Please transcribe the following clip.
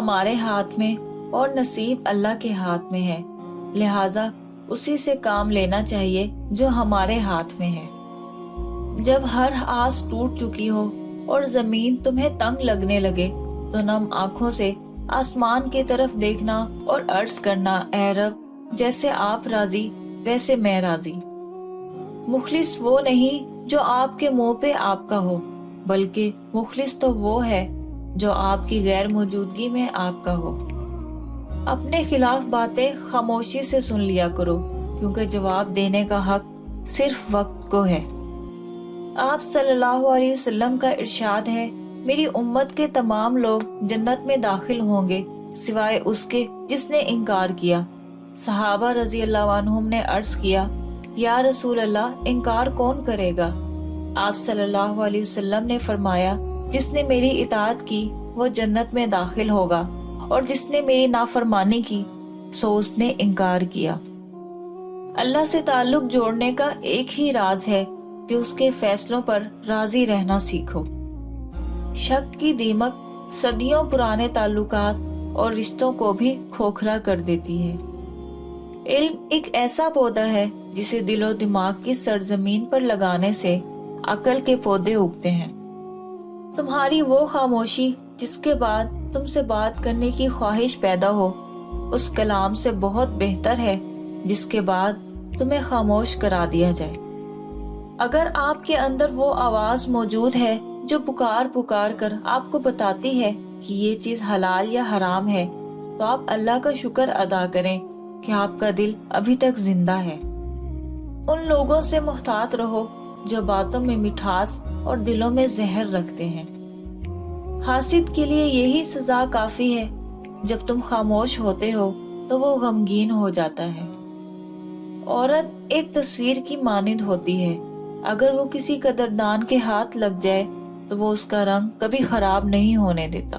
ہمارے ہاتھ میں اور نصیب اللہ کے ہاتھ میں ہے، لہٰذا اسی سے کام لینا چاہیے جو ہمارے ہاتھ میں ہے۔ جب ہر آس ٹوٹ چکی ہو اور زمین تمہیں تنگ لگنے لگے تو نم آنکھوں سے آسمان کی طرف دیکھنا اور عرض کرنا، اے رب جیسے آپ راضی ویسے میں راضی۔ مخلص وہ نہیں جو آپ کے منہ پہ آپ کا ہو، بلکہ مخلص تو وہ ہے جو آپ کی غیر موجودگی میں آپ کا ہو۔ اپنے خلاف باتیں خاموشی سے سن لیا کرو، کیونکہ جواب دینے کا حق صرف وقت کو ہے۔ آپ صلی اللہ علیہ وسلم کا ارشاد ہے، میری امت کے تمام لوگ جنت میں داخل ہوں گے سوائے اس کے جس نے انکار کیا۔ صحابہ رضی اللہ عنہم نے عرض کیا، یا رسول اللہ انکار کون کرے گا؟ آپ صلی اللہ علیہ وسلم نے فرمایا، جس نے میری اطاعت کی وہ جنت میں داخل ہوگا، اور جس نے میری نافرمانی کی سو اس نے انکار کیا۔ اللہ سے تعلق جوڑنے کا ایک ہی راز ہے کہ اس کے فیصلوں پر راضی رہنا سیکھو۔ شک کی دیمک صدیوں پرانے تعلقات اور رشتوں کو بھی کھوکھرا کر دیتی ہے۔ علم ایک ایسا پودا ہے جسے دل و دماغ کی سرزمین پر لگانے سے عقل کے پودے اگتے ہیں۔ تمہاری وہ خاموشی جس کے بعد تم سے بات کرنے کی خواہش پیدا ہو، اس کلام سے بہت بہتر ہے جس کے بعد تمہیں خاموش کرا دیا جائے۔ اگر آپ کے اندر وہ آواز موجود ہے جو پکار پکار کر آپ کو بتاتی ہے کہ یہ چیز حلال یا حرام ہے، تو آپ اللہ کا شکر ادا کریں کہ آپ کا دل ابھی تک زندہ ہے۔ ان لوگوں سے محتاط رہو جو باتوں میں مٹھاس اور دلوں میں زہر رکھتے ہیں۔ حاسد کے لیے یہی سزا کافی ہے، جب تم خاموش ہوتے ہو تو وہ غمگین ہو جاتا ہے۔ عورت ایک تصویر کی مانند ہوتی ہے، اگر وہ کسی قدردان کے ہاتھ لگ جائے تو وہ اس کا رنگ کبھی خراب نہیں ہونے دیتا۔